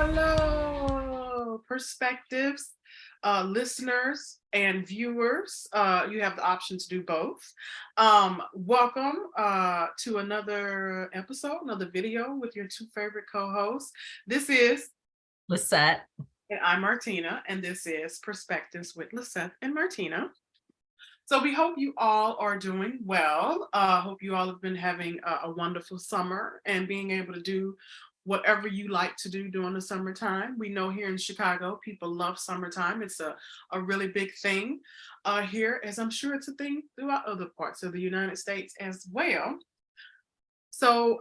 Hello, perspectives, listeners, and viewers. You have the option to do both. Welcome to another episode, another video with your two favorite co-hosts. This is Lyzeth. and I'm Martina, and this is Perspectives with Lyzeth and Martina. So we hope you all are doing well. Hope you all have been having a wonderful summer and being able to do whatever you like to do during the summertime. We know here in Chicago, people love summertime. It's a really big thing here, as I'm sure it's a thing throughout other parts of the United States as well. So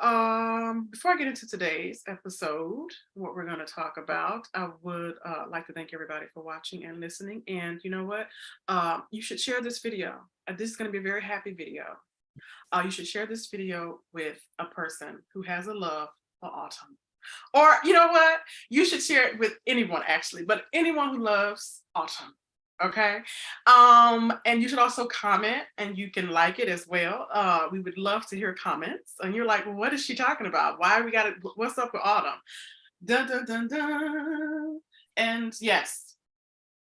before I get into today's episode, what we're going to talk about, I would like to thank everybody for watching and listening. And you know what? You should share this video. This is going to be a very happy video. You should share this video with a person who has a love for autumn. Or you know what? You should share it with anyone actually, but anyone who loves autumn. Okay. And you should also comment and you can like it as well. We would love to hear comments. And you're like, well, what is she talking about? Why we got it? What's up with autumn? Dun dun dun dun. And yes,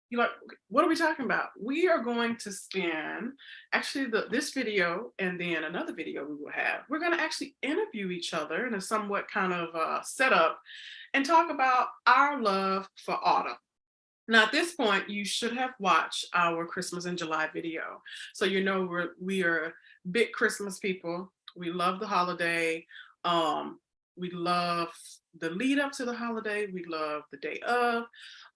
you're like, what are we talking about? We are going to spend actually this video and then another video we will have. We're going to actually interview each other in a somewhat kind of setup and talk about our love for autumn. Now, at this point, you should have watched our Christmas in July video. So you know we are big Christmas people. We love the holiday. We love the lead up to the holiday. We love the day of.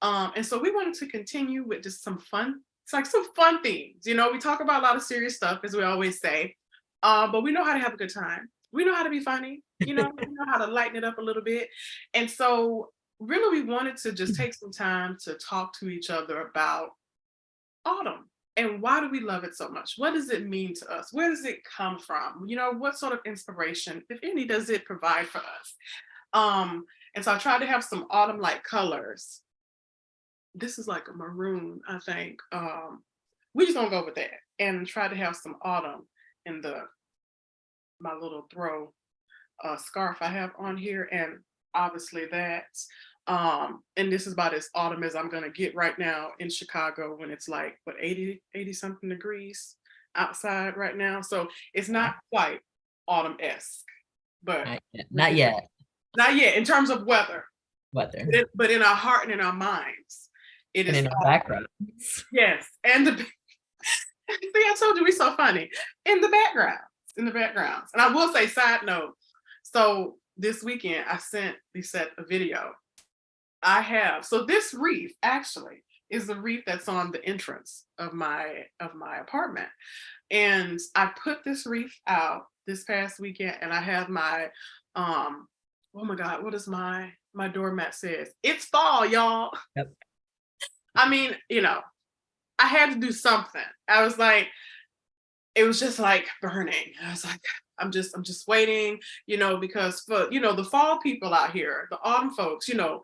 And so we wanted to continue with just some fun. It's like some fun themes. You know, we talk about a lot of serious stuff, as we always say, but we know how to have a good time. We know how to be funny. You know, we know how to lighten it up a little bit. And so really, we wanted to just take some time to talk to each other about autumn and why do we love it so much? What does it mean to us? Where does it come from? You know, what sort of inspiration, if any, does it provide for us? And so I tried to have some autumn-like colors. This is like a maroon, I think. We just gonna go with that and try to have some autumn in my little throw scarf I have on here, and obviously that and this is about as autumn as I'm gonna get right now in Chicago when it's like what 80 something degrees outside right now, so it's not quite autumn-esque, but Not yet. not yet in terms of weather, Weather. but in our heart and in our minds it And is in our autumn. background. Yes, and the see, I told you we so funny in the backgrounds. And I will say, side note, so this weekend I sent Lyzeth a video I have. So this wreath actually is the wreath that's on the entrance of my apartment. And I put this wreath out this past weekend and I have my oh my God, what is my doormat says? It's fall, y'all. Yep. I mean, you know, I had to do something. I was like, it was just like burning. I was like, I'm just waiting, you know, because for, you know, the fall people out here, the autumn folks, you know,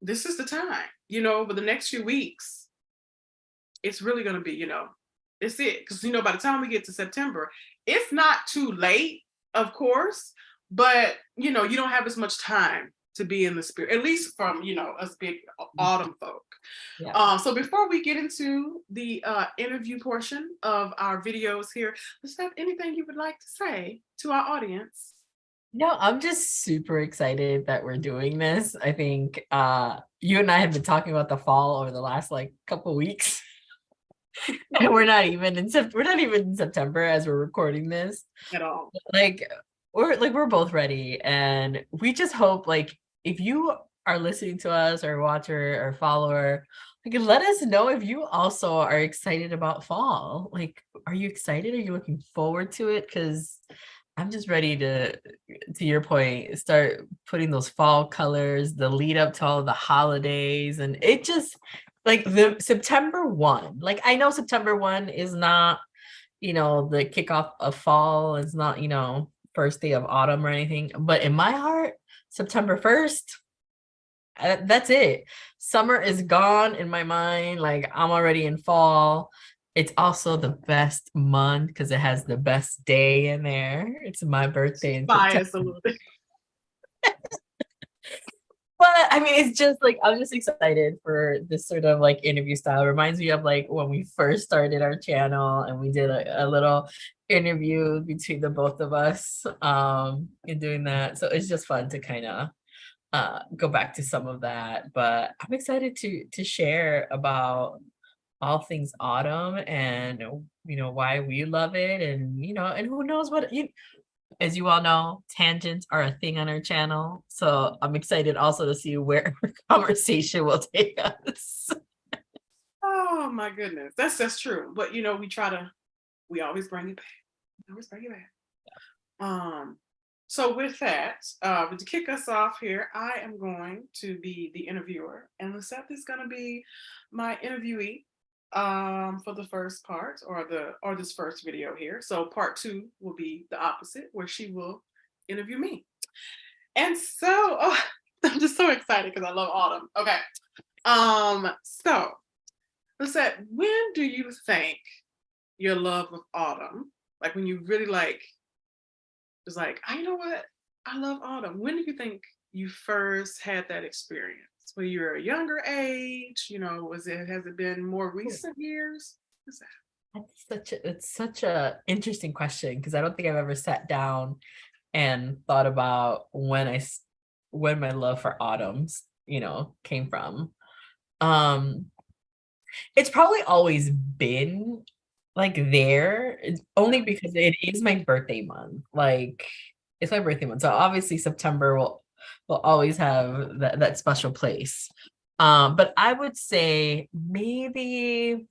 this is the time, you know, over the next few weeks, it's really going to be, you know, it's it. Because, you know, by the time we get to September, it's not too late, of course, but, you know, you don't have as much time to be in the spirit, at least from, you know, us big autumn folk. Yeah. So before we get into the interview portion of our videos here, is there anything you would like to say to our audience? No, I'm just super excited that we're doing this. I think you and I have been talking about the fall over the last like couple weeks. And we're not even in September as we're recording this At all. Like we're both ready, and we just hope like if you are listening to us or watcher or follower, like let us know if you also are excited about fall. Like, are you excited? Are you looking forward to it? Because I'm just ready to your point, start putting those fall colors, the lead up to all the holidays. And it just like the September 1, like I know September 1 is not, you know, the kickoff of fall. It's not, you know, first day of autumn or anything. But in my heart, September 1st, that's it. Summer is gone in my mind. Like I'm already in fall. It's also the best month because it has the best day in there. It's my birthday in Bias a September. little bit. But I mean, it's just like I'm just excited for this sort of like interview style. It reminds me of like when we first started our channel and we did a little interview between the both of us in doing that. So it's just fun to kind of go back to some of that. But I'm excited to share about all things autumn and why we love it, and and who knows what you as you all know, tangents are a thing on our channel. So I'm excited also to see where our conversation will take us. Oh my goodness, that's true. But we always bring it back. We always bring it back. Um, so with that, but to kick us off here, I am going to be the interviewer, and Lisette is going to be my interviewee for the first part or this first video here. So part two will be the opposite, where she will interview me. And so I'm just so excited because I love autumn. Okay. So Lisette, when do you think your love of autumn, like when you really like, it's like, you know what? I love autumn. When do you think you first had that experience? When you were a younger age, has it been more recent years? What's that? It's such a interesting question because I don't think I've ever sat down and thought about when my love for autumns, came from. Um, it's probably always been like there. It's only because it is my birthday month. Like it's my birthday month. So obviously September will always have that special place. But I would say maybe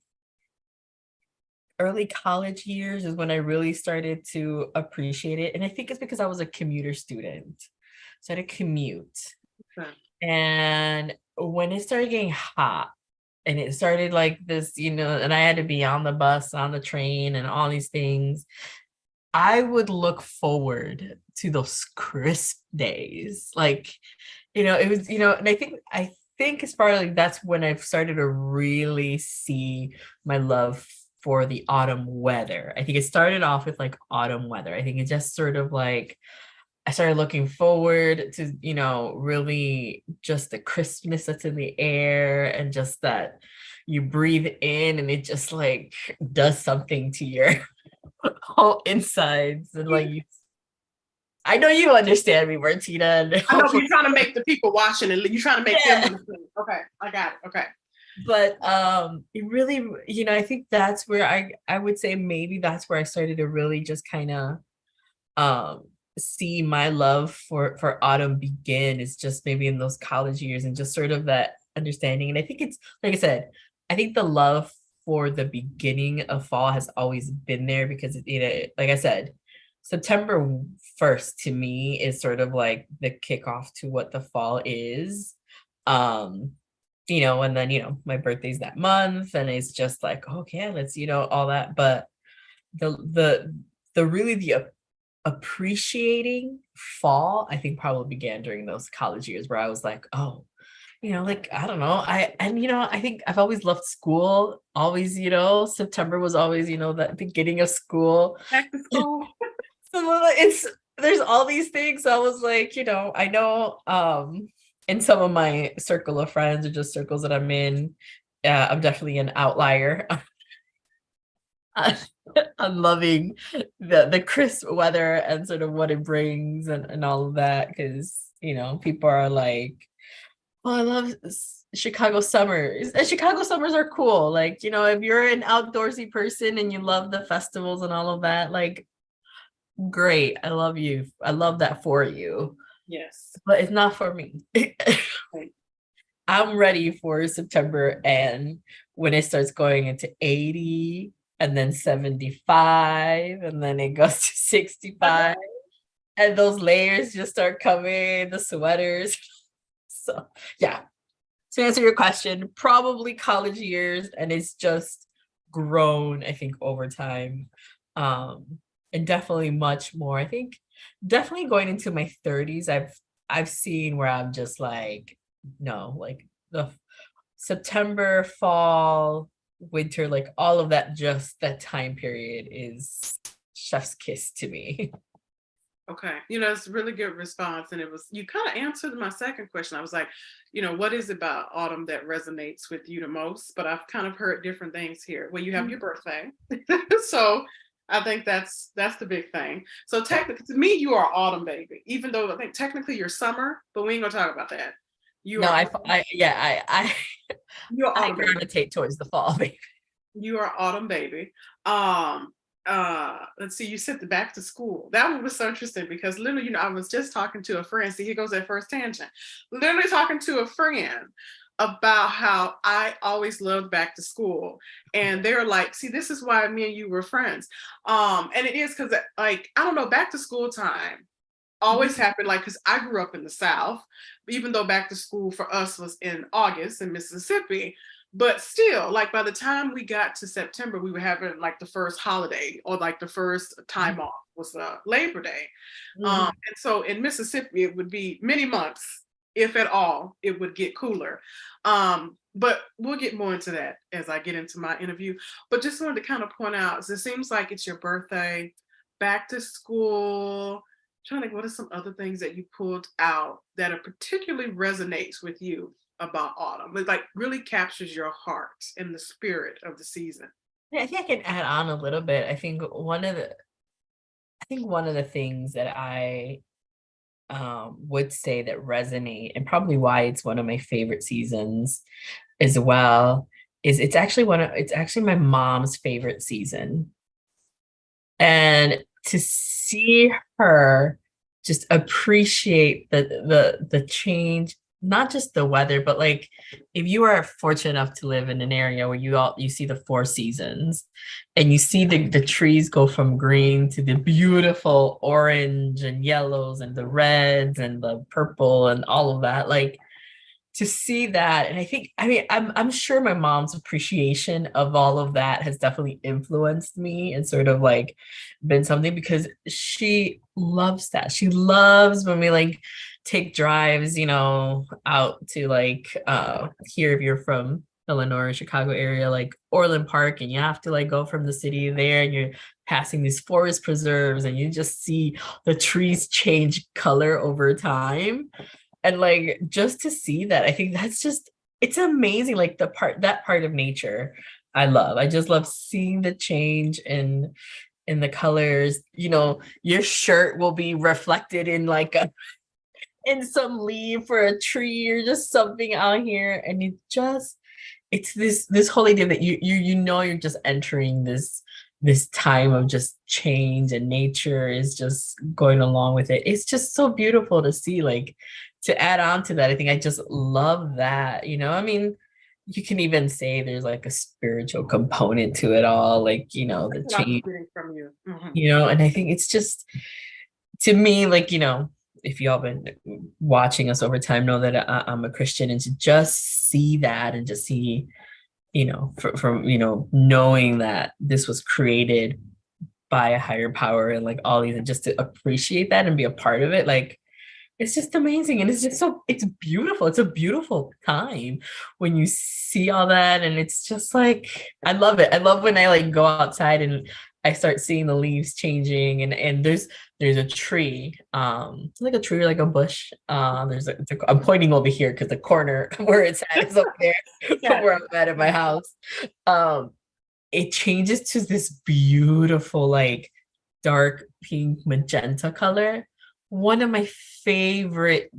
early college years is when I really started to appreciate it. And I think it's because I was a commuter student. So I had to commute. Okay. And when it started getting hot, and it started like this, and I had to be on the bus, on the train, and all these things, I would look forward to those crisp days. Like, it was, and I think it's probably that's when I've started to really see my love for the autumn weather. I think it started off with like autumn weather. I think it just sort of like I started looking forward to, really just the crispness that's in the air, and just that you breathe in and it just like does something to your whole insides. And like I know you understand me, Martina. And I know you're trying to make the people watching and you're trying to make them understand. Okay, I got it. Okay. But it really, I think that's where I would say maybe that's where I started to really just kind of um see my love for autumn begin, is just maybe in those college years, and just sort of that understanding. And I think it's like I said, I think the love for the beginning of fall has always been there, because like I said, September 1st to me is sort of like the kickoff to what the fall is. um and then my birthday's that month, and it's just like, okay, let's all that. But the really the appreciating fall, I think, probably began during those college years, where I was like, oh, like I don't know, I think I've always loved school. Always, September was always, the beginning of school. Back to school. So it's there's all these things. So I was like, I know in some of my circle of friends, or just circles that I'm in, I'm definitely an outlier. I'm loving the crisp weather and sort of what it brings, and all of that, because people are like, oh, I love Chicago summers, and Chicago summers are cool. Like, if you're an outdoorsy person and you love the festivals and all of that, like, great, I love you, I love that for you. Yes. But it's not for me. Right. I'm ready for September, and when it starts going into 80, and then 75, and then it goes to 65, and those layers just start coming, the sweaters. So yeah, to answer your question, probably college years, and it's just grown, I think, over time. And definitely much more. I think definitely going into my 30s, I've seen where I'm just like, no, like the September, fall, winter, like all of that, just that time period is chef's kiss to me. Okay. It's a really good response. And you kind of answered my second question. I was like, what is it about autumn that resonates with you the most? But I've kind of heard different things here. Well, you have your birthday. So I think that's the big thing. So technically, to me, you are autumn baby, even though I think technically you're summer, but we ain't gonna talk about that. You No, are yeah, you're I autumn baby. gravitate towards the fall, baby. You are autumn baby. Let's see, you said the back to school. That one was so interesting because literally, I was just talking to a friend. See, here goes that first tangent. Literally talking to a friend about how I always loved back to school. And they're like, see, this is why me and you were friends. And it is because like, I don't know, back to school time always happened like because I grew up in the South, even though back to school for us was in August in Mississippi. But still, like by the time we got to September, we were having like the first holiday or like the first time off was Labor Day. And so in Mississippi, it would be many months, if at all, it would get cooler. But we'll get more into that as I get into my interview. But just wanted to kind of point out, so it seems like it's your birthday, back to school, trying to think what are some other things that you pulled out that are particularly resonates with you about autumn. It like really captures your heart and the spirit of the season. Yeah, I think I can add on a little bit. I think one of the things that I would say that resonate, and probably why it's one of my favorite seasons as well, is it's actually my mom's favorite season. And to see her just appreciate the change, not just the weather, but like if you are fortunate enough to live in an area where you see the four seasons and you see the trees go from green to the beautiful orange and yellows and the reds and the purple and all of that, like to see that. And I'm sure my mom's appreciation of all of that has definitely influenced me and sort of like been something, because she loves that. She loves when we like take drives, out to like here, if you're from Illinois or Chicago area, like Orland Park, and you have to like go from the city there and you're passing these forest preserves and you just see the trees change color over time. And like just to see that, I think that's just, it's amazing. Like that part of nature I just love seeing the change in the colors. Your shirt will be reflected in like in some leaf or a tree or just something out here, and it's this whole idea that you're just entering this time of just change, and nature is just going along with it. It's just so beautiful to see. Like, to add on to that, I think I just love that. I mean, you can even say there's like a spiritual component to it all, like, the That's what I was change, getting from you. and I think it's just, to me, like, if y'all been watching us over time, know that I'm a Christian, and to just see that and just see, from knowing that this was created by a higher power and like all these, and just to appreciate that and be a part of it, like it's just amazing. And it's just it's beautiful. It's a beautiful time when you see all that. And it's just like, I love it. I love when I like go outside and I start seeing the leaves changing, and there's a tree, like a tree, like a bush. I'm pointing over here because the corner where it's at is up there Yeah. where I'm at my house. It changes to this beautiful, like dark pink magenta color. One of my favorite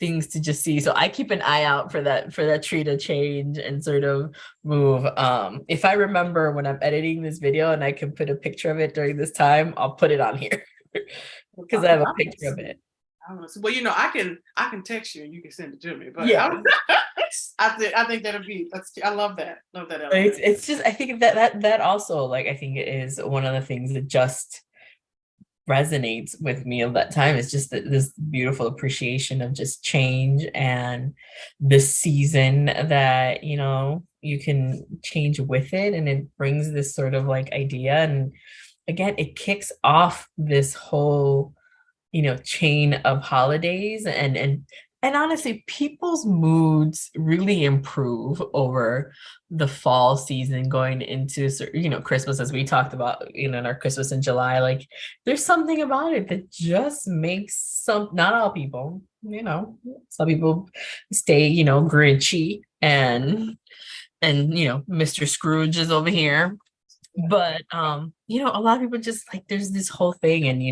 things to just see. So I keep an eye out for that tree to change and sort of move. If I remember when I'm editing this video and I can put a picture of it during this time, I'll put it on here because I have a picture of it. Well, I can text you and you can send it to me. But Yeah. I think that'll be I love that. Love that element. It's just, I think that also, like, I think it is one of the things that just resonates with me of that time. Is just this beautiful appreciation of just change and this season that you can change with it, and it brings this sort of like idea, and again it kicks off this whole chain of holidays, and And honestly, people's moods really improve over the fall season going into, Christmas, as we talked about, in our Christmas in July. Like, there's something about it that just makes not all people, some people stay, grinchy and Mr. Scrooge is over here. But a lot of people just like there's this whole thing, and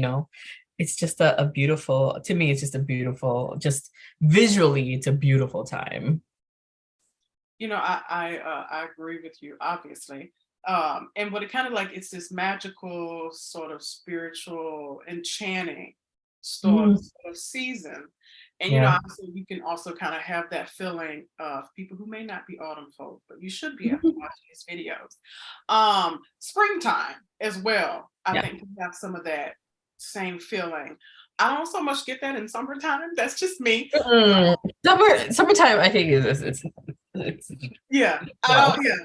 it's just a beautiful, to me, it's just a beautiful, just visually, it's a beautiful time. I agree with you, obviously. And what it kind of like, it's this magical sort of spiritual enchanting Mm, sort of season. And yeah. obviously you can also kind of have that feeling of people who may not be autumn folk, but you should be after Mhm. watching these videos. Springtime as well. I Yeah. think we have some of that same feeling. I don't so much get that in summertime. That's just me. Mm, summertime, I think it's Yeah, I no. don't. Yeah,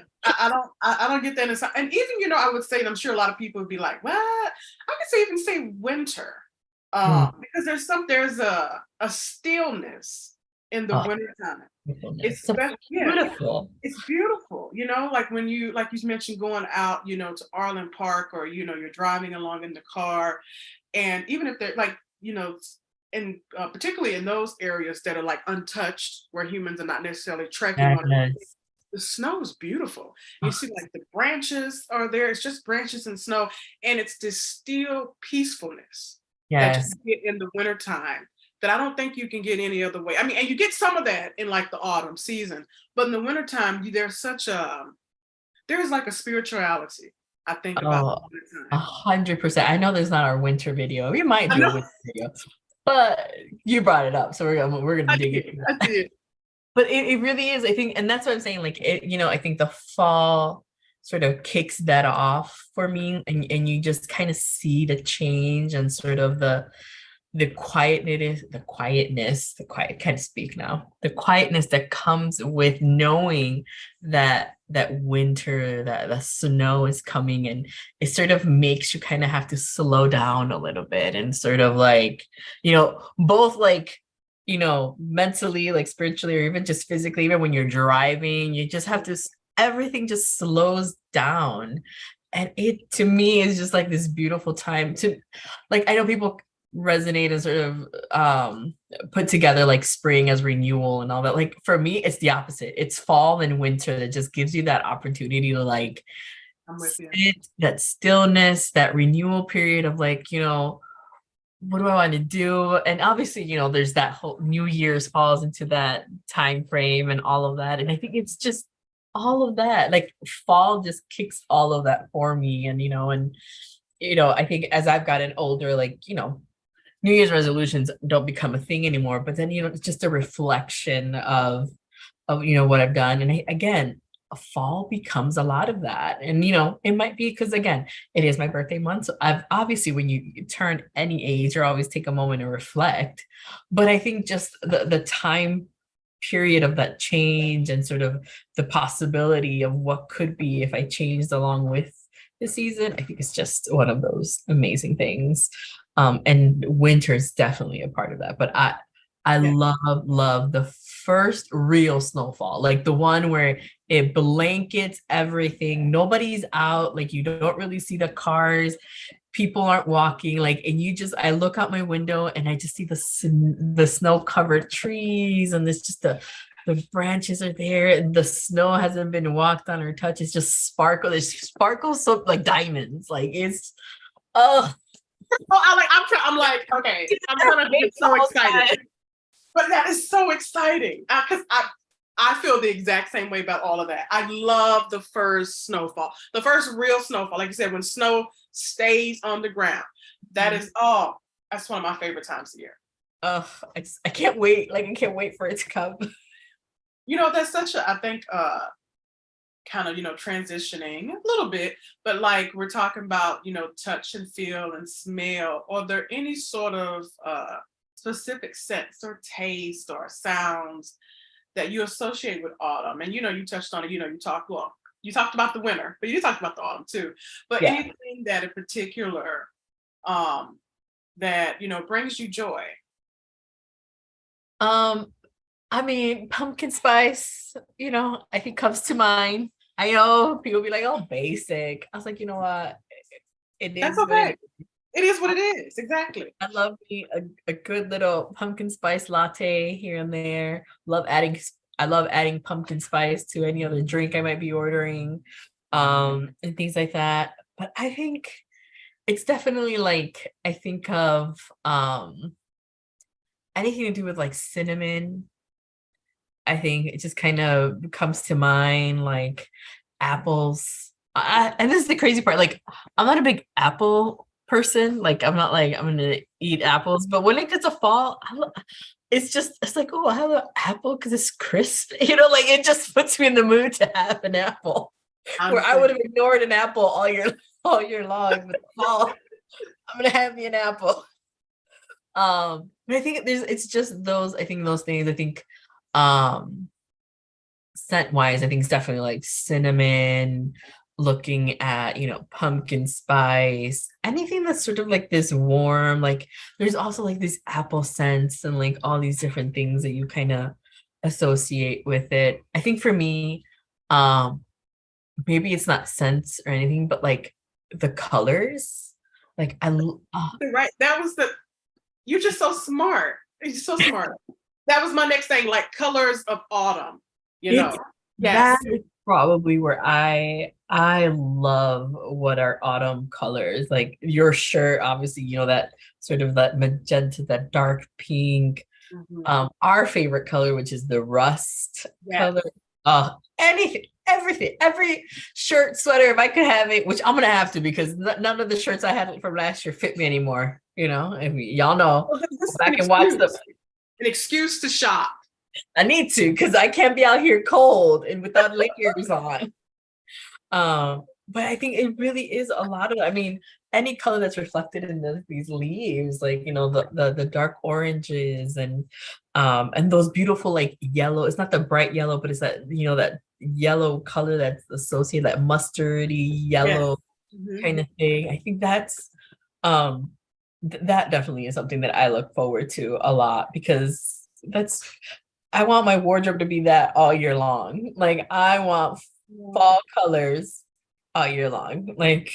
I don't get that inside. And even I would say, and I'm sure a lot of people would be like, "What?" I could say even say winter, Mm, because there's a stillness in the oh, winter time. beautifulness. It's So yeah, beautiful. it's beautiful. Like when like you mentioned going out, to Arlen Park, or you're driving along in the car, and even if they're like, in particularly in those areas that are like untouched, where humans are not necessarily trekking on it, Yes. the snow is beautiful. You Oh, see, like the branches are there. It's just branches and snow, and it's this still peacefulness that yes. you get in the wintertime that I don't think you can get any other way. I mean, and you get some of that in like the autumn season, but in the wintertime, there's like a spirituality, I think, about the Oh, wintertime. 100%. I know there's not our winter video. We might I do a know. winter video, but you brought it up, so we're gonna I dig did. into I that. did. But it really is, I think, and that's what I'm saying. Like I think the fall sort of kicks that off for me, and you just kind of see the change and sort of the quiet, can't speak now, the quietness that comes with knowing that winter, that the snow is coming, and it sort of makes you kind of have to slow down a little bit and sort of like, both like, mentally, like spiritually, or even just physically, even when you're driving, you just have to, everything just slows down. And it, to me, is just like this beautiful time to, like, I know people resonate and sort of put together like spring as renewal and all that. Like for me, it's the opposite. It's fall and winter that just gives you that opportunity to like I'm with you. sit, that stillness, that renewal period of like, what do I want to do? And obviously, there's that whole New Year's falls into that time frame and all of that. And I think it's just all of that. Like fall just kicks all of that for me. And I think as I've gotten older, like, New Year's resolutions don't become a thing anymore, but then it's just a reflection of what I've done. And again, a fall becomes a lot of that. And it might be because again, it is my birthday month. So I've obviously, when you turn any age, you always take a moment to reflect. But I think just the time period of that change and sort of the possibility of what could be if I changed along with the season, I think it's just one of those amazing things. And winter is definitely a part of that. But I Yeah. love the first real snowfall, like the one where it blankets everything. Nobody's out, like you don't really see the cars, people aren't walking, like, and I look out my window and I just see the snow covered trees, and this just the branches are there, and the snow hasn't been walked on or touched. It's just sparkle. It sparkles so like diamonds. Like it's oh, Oh, I'm like, okay, I'm gonna get the so whole excited. time. But that is so exciting because I feel the exact same way about all of that. I love the first snowfall, the first real snowfall. Like you said, when snow stays on the ground, that is, oh, that's one of my favorite times of year. Oh, I can't wait. Like I can't wait for it to come. That's such a, I think, kind of, transitioning a little bit, but like we're talking about, touch and feel and smell. Are there any sort of specific scents or taste or sounds that you associate with autumn? And you touched on it. You talked about the winter, but you talked about the autumn too. But Yeah. anything that in particular um, that brings you joy? I mean, pumpkin spice, I think comes to mind. I know people be like, oh, basic. I was like, you know what? It That's is what it okay. is. It is what it is. Exactly. I love me a good little pumpkin spice latte here and there. I love adding pumpkin spice to any other drink I might be ordering, and things like that. But I think it's definitely like I think of anything to do with like cinnamon. I think it just kind of comes to mind, like apples. And this is the crazy part. Like, I'm not a big apple person. Like, I'm not like I'm gonna eat apples. But when it gets to fall, it's like, oh, I have an apple because it's crisp. Like it just puts me in the mood to have an apple. I Where I would understand. have ignored an apple all year long. But fall, I'm gonna have me an apple. But I think it's just those. I think those things. I think um scent wise, I think it's definitely like cinnamon, looking at, pumpkin spice, anything that's sort of like this warm, like there's also like these apple scents and like all these different things that you kind of associate with it. I think for me, um, maybe it's not scents or anything, but like the colors. Like You're right. That was the you're just so smart. You're so smart. That was my next thing, like colors of autumn, you know. it's that Yes. is probably where I love what are autumn colors. Like your shirt, obviously, that sort of that magenta, that dark pink. Mhm. Our favorite color, which is the rust Yes. color. Anything, everything, every shirt, sweater, if I could have it, which I'm gonna have to because none of the shirts I had from last year fit me anymore. I mean, y'all know. Well, this Go is back and watch them. an excuse to shop. I need to because I can't be out here cold and without layers on. But I think it really is a lot of, I mean, any color that's reflected in these leaves, like the dark oranges and those beautiful like yellow. It's not the bright yellow, but it's that yellow color that's associated, that mustardy Yes. yellow Mhm. kind of thing. I think um that definitely is something that I look forward to a lot because I want my wardrobe to be that all year long. Like I want Yeah. fall colors all year long. Like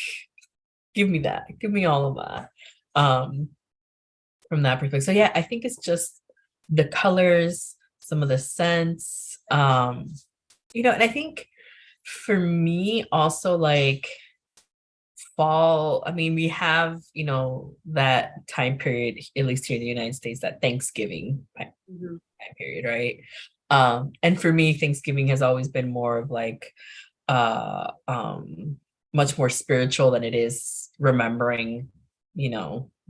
give me that. Give me all of that. Um from that perspective. So yeah, I think it's just the colors, some of the scents. And I think for me also like fall, I mean, we have, that time period, at least here in the United States, that Thanksgiving Mhm. time period, right? And for me, Thanksgiving has always been more of like uh um much more spiritual than it is remembering,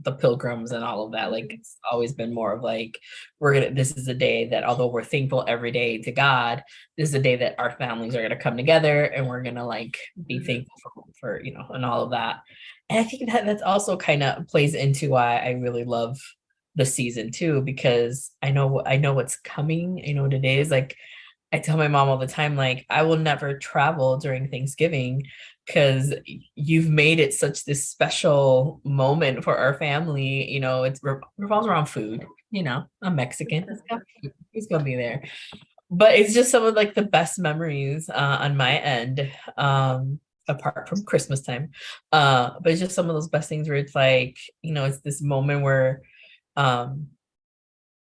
the pilgrims and all of that. Like Mhm. it's always been more of like this is a day that although we're thankful every day to God, this is a day that our families are gonna come together and we're gonna like be Mhm. thankful for and all of that. And I think that that's also kind of plays into why I really love the season too, because I know what's coming. I know what it is. Like I tell my mom all the time, like, I will never travel during Thanksgiving because you've made it such this special moment for our family. It revolves around food. I'm Mexican. It's gonna be there. But it's just some of like the best memories on my end, apart from Christmas time. But it's just some of those best things where it's like, it's this moment where um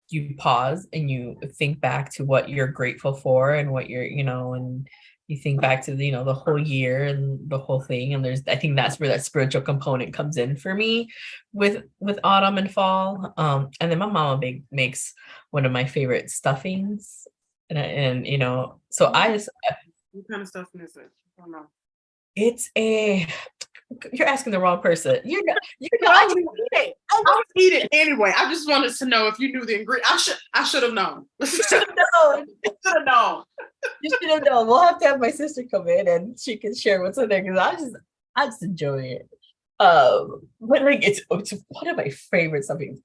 you pause and you think back to what you're grateful for and what and you think back to the whole year and the whole thing. And I think that's where that spiritual component comes in for me with autumn and fall. And then my mama makes one of my favorite stuffings. So What kind of stuff is it? I don't know. it's a you're asking the wrong person. I I just would, eat it. I would eat it anyway. I just wanted to know if you knew the ingredient. I should have known. You should should have known. have known. You should have known. We'll have to have my sister come in and she can share what's in there because I just enjoy it. But like it's one of my favorite something.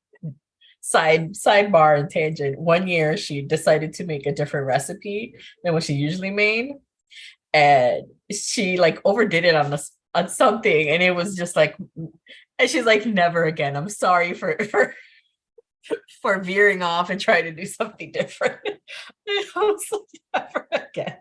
Sidebar and tangent. One year she decided to make a different recipe than what she usually made, and she like overdid it on something, and it was just like, and she's like, never again. I'm sorry for for veering off and trying to do something different. I was like, never again.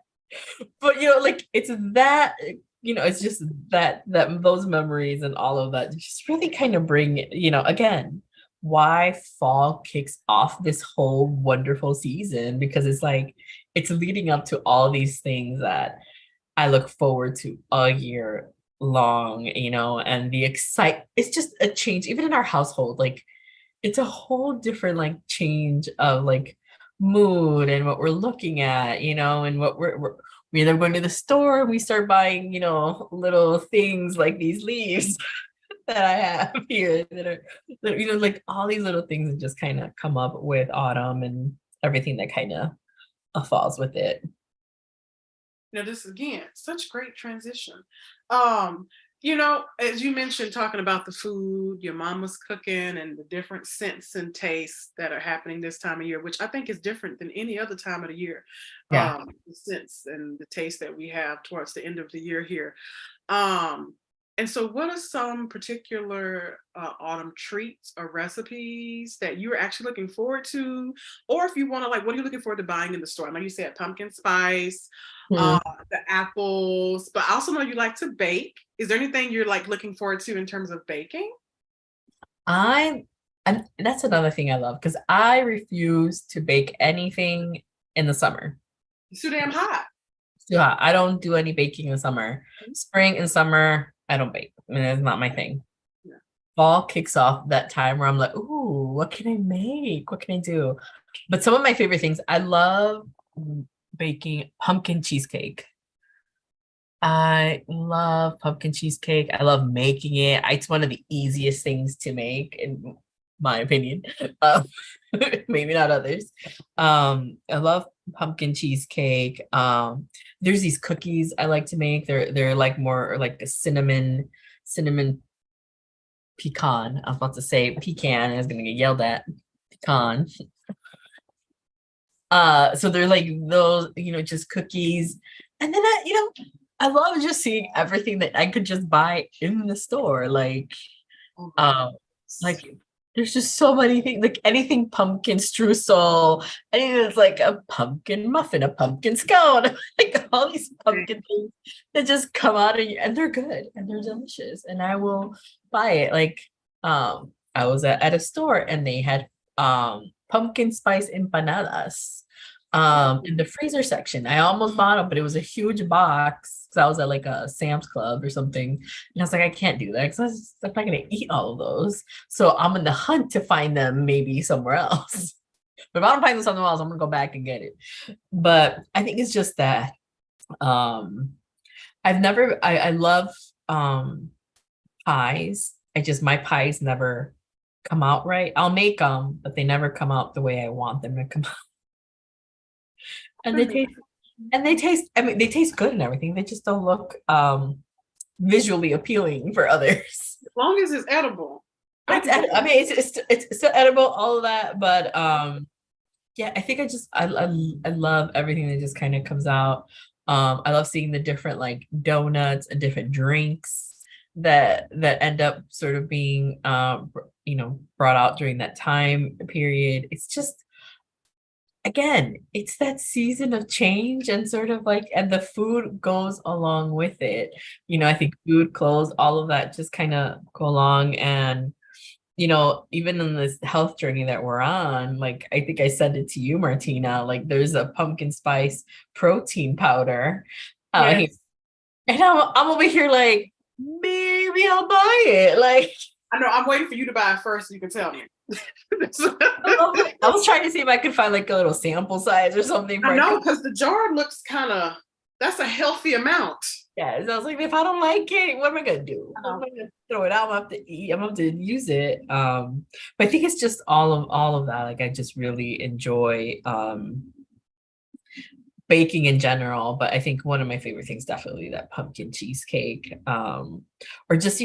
But like it's that, it's just that those memories and all of that just really kind of bring, again, why fall kicks off this whole wonderful season, because it's like it's leading up to all these things that I look forward to all year long, and it's just a change, even in our household. Like it's a whole different like change of like mood and what we're looking at, and what we either going to the store and we start buying, little things like these leaves that I have here like all these little things that just kind of come up with autumn and everything that kind of falls with it. This is, again, such great transition. As you mentioned, talking about the food your mom was cooking and the different scents and tastes that are happening this time of year, which I think is different than any other time of the year. Yeah. The scents and the taste that we have towards the end of the year here. Um, and so, what are some particular autumn treats or recipes that you're actually looking forward to? Or if you want to, like, what are you looking forward to buying in the store? I know you said pumpkin spice, Hmm. uh, the apples, but I also know you like to bake. Is there anything you're like looking forward to in terms of baking? I and that's another thing I love, because I refuse to bake anything in the summer. It's too damn hot. Yeah, I don't do any baking in the summer. Spring and summer, I don't bake. I mean, it's not my thing. Yeah. Fall kicks off that time where I'm like, ooh, what can I make? What can I do? But some of my favorite things, I love baking pumpkin cheesecake. I love pumpkin cheesecake. I love making it. It's one of the easiest things to make, in my opinion. Uh, maybe not others. I love pumpkin cheesecake. There's these cookies I like to make. They're like more like a cinnamon pecan. I was about to say pecan. I was gonna get yelled at. Pecan. So they're like those, just cookies. And then I love just seeing everything that I could just buy in the store. Oh my Um, goodness. like there's just so many things, like anything pumpkin streusel, anything that's like a pumpkin muffin, a pumpkin scone, like all these pumpkin things that just come out of you, and they're good and they're delicious, and I will buy it. Like, I was at a store and they had pumpkin spice empanadas in the freezer section. I almost bought them, but it was a huge box because I was at like a Sam's Club or something. And I was like, I can't do that because I'm not gonna eat all of those. So I'm in the hunt to find them maybe somewhere else. But if I don't find them somewhere else, I'm gonna go back and get it. But I think it's just that um I love pies. My pies never come out right. I'll make them, but they never come out the way I want them to come out. And I mean, they taste good and everything. They just don't look visually appealing for others. As long as it's edible. I mean, it's still edible, all of that, but yeah, I think I love everything that just kind of comes out. I love seeing the different like donuts and different drinks that end up sort of being brought out during that time period. It's just, again, it's that season of change, and sort of like, and the food goes along with it. I think food, clothes, all of that just kind of go along. And even in this health journey that we're on, like I think I sent it to you, Martina, like there's a pumpkin spice protein powder. Here. Yes. And I'm over here like, maybe I'll buy it. Like, I know. I'm waiting for you to buy it first so you can tell me. I was trying to see if I could find like a little sample size or something for I it. know, because the jar looks kind of, that's a healthy amount. Yeah, so I was like, if I don't like it, what am I gonna do? I'm gonna throw it out. I'm gonna have to eat. I'm gonna have to use it. But I think it's just all of that. Like I just really enjoy baking in general. But I think one of my favorite things definitely that pumpkin cheesecake. Or just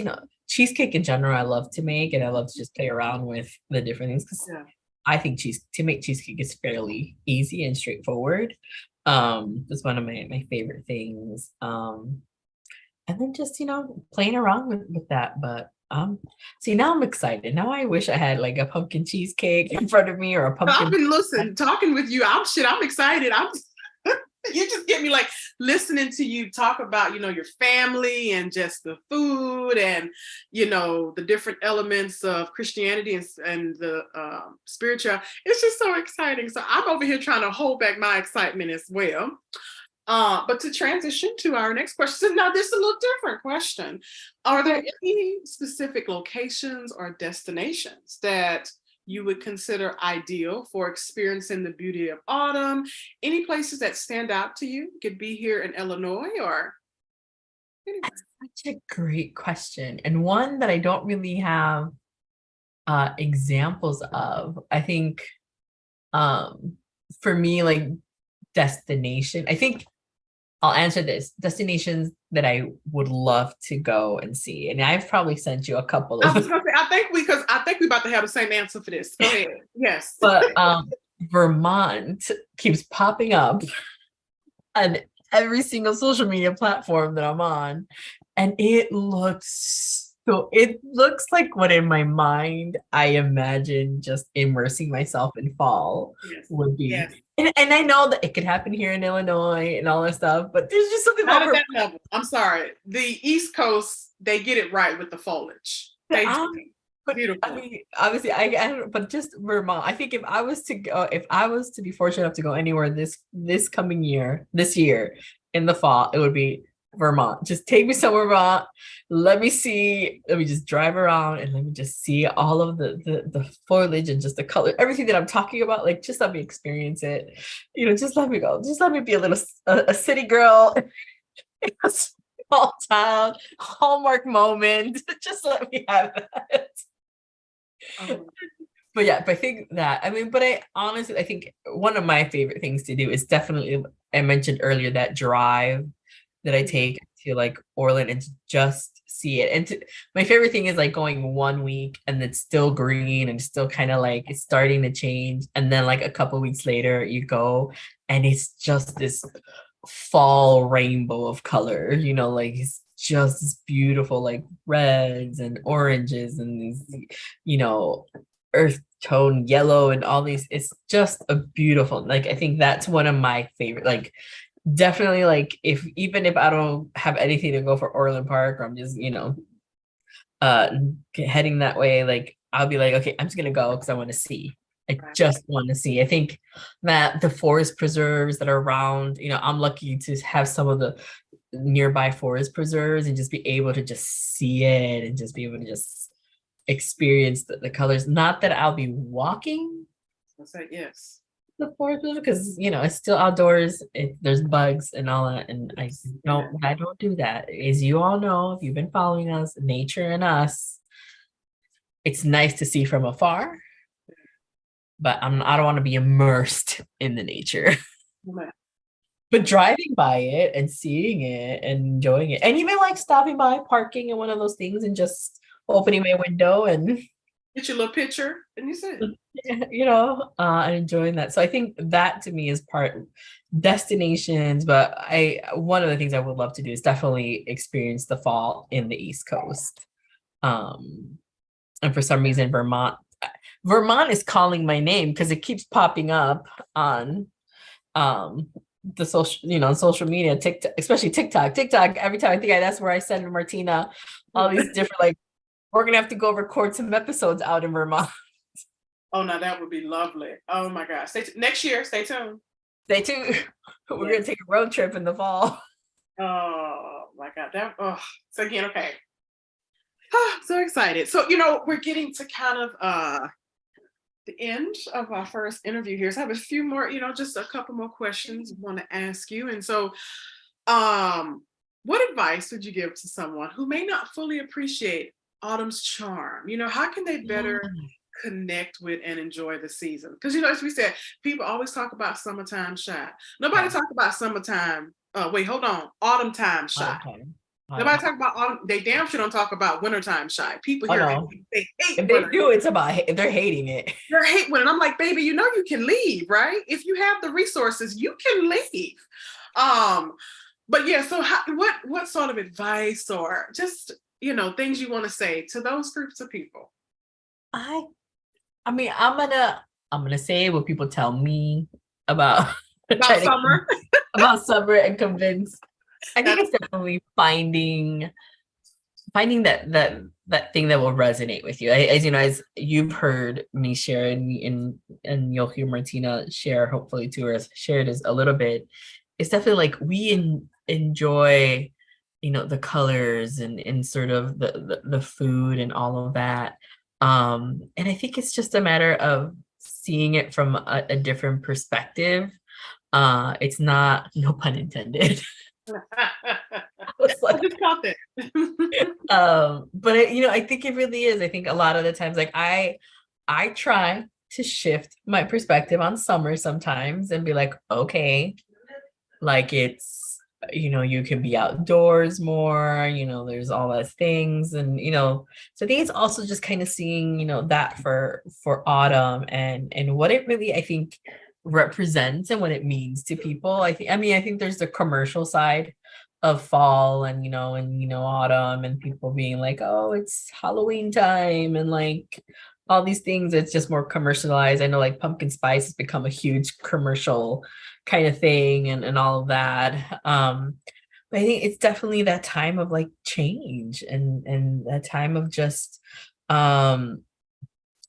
cheesecake in general. I love to make, and I love to just play around with the different things, because Yeah. I think to make cheesecake is fairly easy and straightforward. It's one of my favorite things. And then just playing around with that. But See, now I'm excited. Now I wish I had like a pumpkin cheesecake in front of me or a I've pumpkin. been listening, talking with you. I'm excited. You just get me like listening to you talk about, your family and just the food and, the different elements of Christianity and the spiritual. It's just so exciting. So I'm over here trying to hold back my excitement as well. But to transition to our next question, now this is a little different question. Are there any specific locations or destinations that you would consider ideal for experiencing the beauty of autumn? Any places that stand out to you? Could be here in Illinois or anywhere. That's such a great question, and one that I don't really have examples of. I think for me, like destination, I think I'll answer this. Destinations that I would love to go and see. And I've probably sent you a couple I of was gonna say, I think we about to have the same answer for this. Go ahead. Yes. but Vermont keeps popping up on every single social media platform that I'm on. And it looks like what in my mind I imagine just immersing myself in fall Yes. would be. Yes. And I know that it could happen here in Illinois and all that stuff, but there's just something Not about at that level. I'm sorry. The East Coast, they get it right with the foliage. They do. but Beautiful. I mean, obviously, I don't, but just Vermont. I think if I was to go, if I was to be fortunate enough to go anywhere this coming year, this year in the fall, it would be Vermont. Just take me somewhere, Vermont. Let me just drive around and let me just see all of the foliage and just the color, everything that I'm talking about. Like, just let me experience it. Just let me go. Just let me be a city girl. Small town Hallmark moment. Just let me have that. But yeah, but I think that, I mean, but I honestly, I think one of my favorite things to do is definitely, I mentioned earlier, that drive that I take to like Orland and to just see it. And my favorite thing is like going 1 week and it's still green and still kind of like it's starting to change. And then like a couple weeks later you go and it's just this fall rainbow of color, like it's just this beautiful like reds and oranges and these, earth tone yellow and all these. It's just a beautiful, like, I think that's one of my favorite, like, definitely, like, even if I don't have anything to go for Orland Park, or I'm just heading that way, like I'll be like, okay, I'm just gonna go because I want to see. I just want to see. I think that the forest preserves that are around, I'm lucky to have some of the nearby forest preserves and just be able to just see it and just be able to just experience the colors. Not that I'll be walking I'll say yes. the forest because it's still outdoors. There's bugs and all that, and I don't do that. As you all know, if you've been following us, nature and us, it's nice to see from afar, but I don't want to be immersed in the nature. But driving by it and seeing it and enjoying it, and even like stopping by, parking in one of those things and just opening my window and get your little picture and you said, and enjoying that. So I think that to me is part destinations, but one of the things I would love to do is definitely experience the fall in the East Coast. And for some reason, Vermont is calling my name because it keeps popping up on the social media, TikTok, especially TikTok. Every time I think that's where I send Martina all these different, like, we're gonna have to go record some episodes out in Vermont. Oh no, that would be lovely. Oh my gosh. Next year, stay tuned. Stay tuned. We're gonna take a road trip in the fall. Oh my God. So again, okay. So excited. So we're getting to kind of the end of our first interview here. So I have a few more, just a couple more questions I want to ask you. And so what advice would you give to someone who may not fully appreciate autumn's charm? How can they better connect with and enjoy the season? Because as we said, people always talk about summertime shy. Nobody talk about summertime. Autumn time shy. Nobody talk about autumn. They damn sure don't talk about wintertime shy. People here, they hate. If they do, it's about they're hating it. They're hating winter. I'm like, baby, you can leave, right? If you have the resources, you can leave. But yeah, so what sort of advice or just things you want to say to those groups of people? I I mean, I'm gonna say what people tell me about About trying to summer? about summer and convince. I think That's it's definitely finding that thing that will resonate with you. As you know, as you've heard me share, and you'll hear Martina share, hopefully too, or share it as a little bit. It's definitely like enjoy, the colors and sort of the food and all of that. And I think it's just a matter of seeing it from a different perspective. It's not, no pun intended. I was I like, just caught that. but I think it really is. I think a lot of the times, like I try to shift my perspective on summer sometimes and be like, okay, like it's, you can be outdoors more, there's all those things. And so I think it's also just kind of seeing, that for autumn and what it really, I think, represents and what it means to people. I think there's the commercial side of fall and autumn and people being like, oh, it's Halloween time and like all these things. It's just more commercialized. I know like pumpkin spice has become a huge commercial kind of thing and all of that. But I think it's definitely that time of like change and that time of just um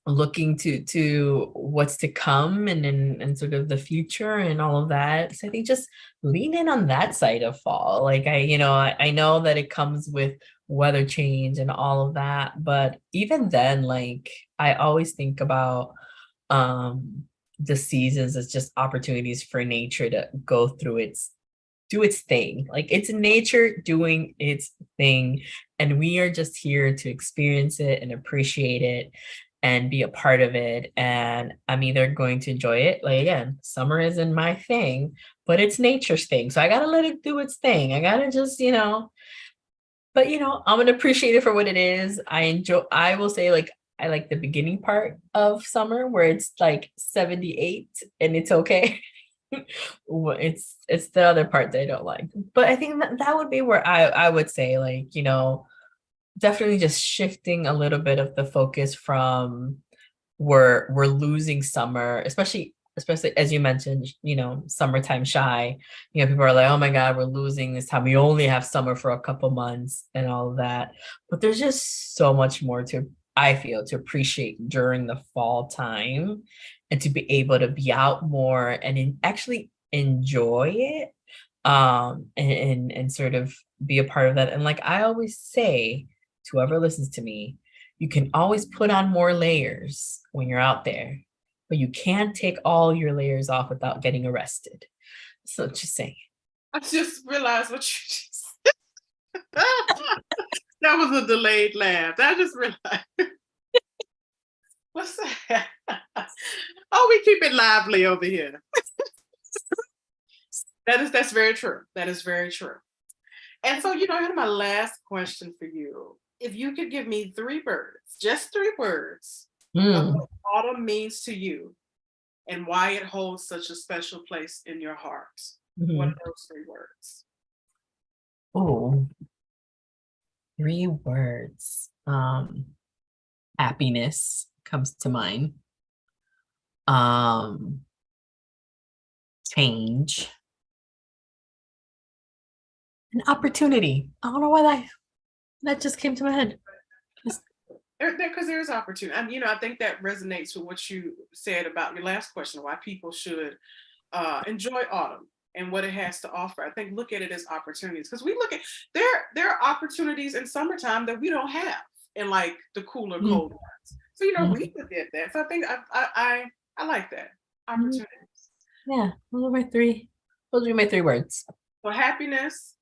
looking to what's to come and sort of the future and all of that. So I think just lean in on that side of fall. Like I know that it comes with weather change and all of that, but even then, like I always think about the seasons as just opportunities for nature to go through do its thing. Like it's nature doing its thing. And we are just here to experience it and appreciate it and be a part of it. And I'm either going to enjoy it. Like again, summer isn't my thing, but it's nature's thing. So I gotta let it do its thing. I gotta just, but I'm gonna appreciate it for what it is. I will say like I like the beginning part of summer where it's like 78 and it's okay. It's the other part that I don't like. But I think that would be where I would say like, definitely just shifting a little bit of the focus from we're losing summer, especially as you mentioned, summertime shy. People are like, oh my God, we're losing this time. We only have summer for a couple months and all of that. But there's just so much more I feel, to appreciate during the fall time and to be able to be out more and actually enjoy it and sort of be a part of that. And like I always say to whoever listens to me, you can always put on more layers when you're out there, but you can't take all your layers off without getting arrested. So just saying. I just realized what you just that was a delayed laugh. I just realized. What's that? Oh, we keep it lively over here. That's very true. That is very true. And so, here's my last question for you. If you could give me 3 words, just 3 words, of Mm. what autumn means to you and why it holds such a special place in your heart, what Mhm. are those 3 words? Oh, 3 words. Happiness comes to mind. Um, Change and opportunity. I don't know why that just came to my head. Just- Because there's opportunity. I think that resonates with what you said about your last question, why people should enjoy autumn and what it has to offer. I think look at it as opportunities because we look at there are opportunities in summertime that we don't have in like the cooler, Mm, cold months. So mm, we look at that. So I think I like that mm. opportunities. Yeah, those are my three. Those are my 3 words. So happiness,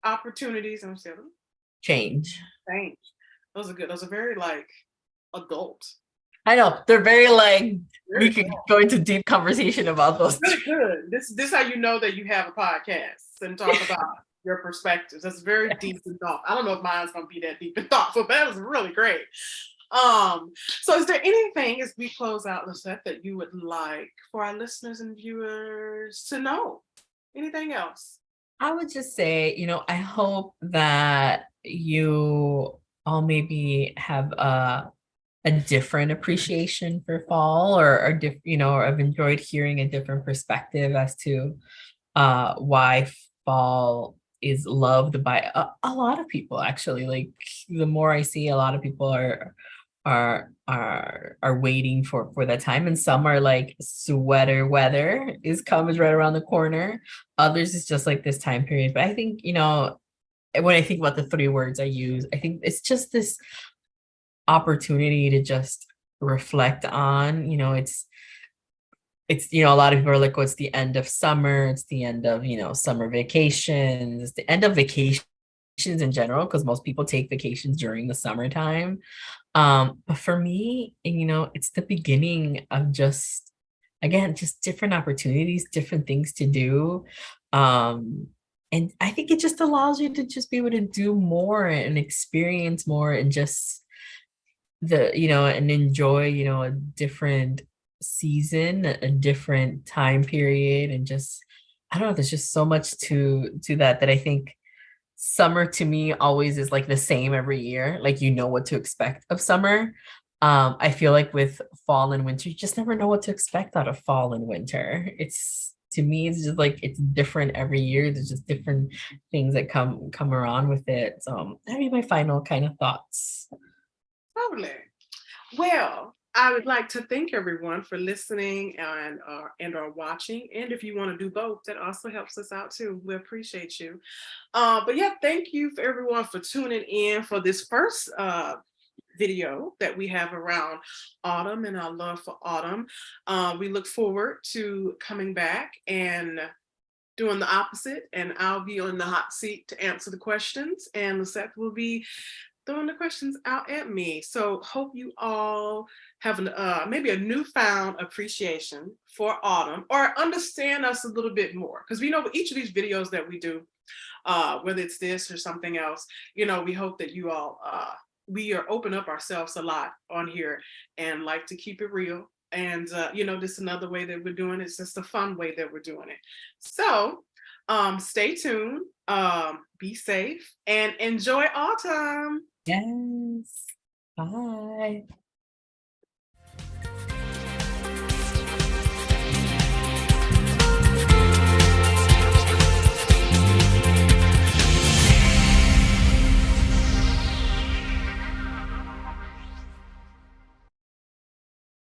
opportunities, and Change. change. Those are good. Those are very like adult. I know they're very like we Very could go into deep conversation about those really three. good. This how you know that you have a podcast and talk about your perspectives. That's very deep and thoughtful. I don't know if mine's gonna be that deep and thoughtful, but that was really great. So is there anything as we close out, Lyzeth, that you would like for our listeners and viewers to know? Anything else? I would just say, I hope that you all maybe have a different appreciation for fall, or or I've enjoyed hearing a different perspective as to why fall is loved by a lot of people actually. Like the more I see, a lot of people are waiting for that time, and some are like sweater weather is comes right around the corner. Others is just like this time period. But I think, when I think about the three words I use, I think it's just this opportunity to just reflect on, a lot of people are like, oh, it's the end of summer, it's the end of, summer vacations, it's the end of vacations in general, because most people take vacations during the summertime. But for me, it's the beginning of just, again, just different opportunities, different things to do. And I think it just allows you to just be able to do more and experience more, and just and enjoy, a different season, a different time period, and just, I don't know, there's just so much to that I think summer to me always is like the same every year. Like, what to expect of summer. I feel like with fall and winter, you just never know what to expect out of fall and winter. It's, to me, it's just like it's different every year. There's just different things that come around with it. So that'd be my final kind of thoughts. Totally. Well, I would like to thank everyone for listening and or watching. And if you want to do both, that also helps us out too. We appreciate you. But yeah, thank you for everyone for tuning in for this first video that we have around autumn and our love for autumn. We look forward to coming back and doing the opposite, and I'll be on the hot seat to answer the questions, and Lyzeth will be throwing the questions out at me. So hope you all have maybe a newfound appreciation for autumn, or understand us a little bit more, because we know with each of these videos that we do, whether it's this or something else, we hope that you all we are open up ourselves a lot on here and like to keep it real. And this is another way that we're doing it. It's just a fun way that we're doing it. So stay tuned, be safe, and enjoy autumn. Yes. Bye.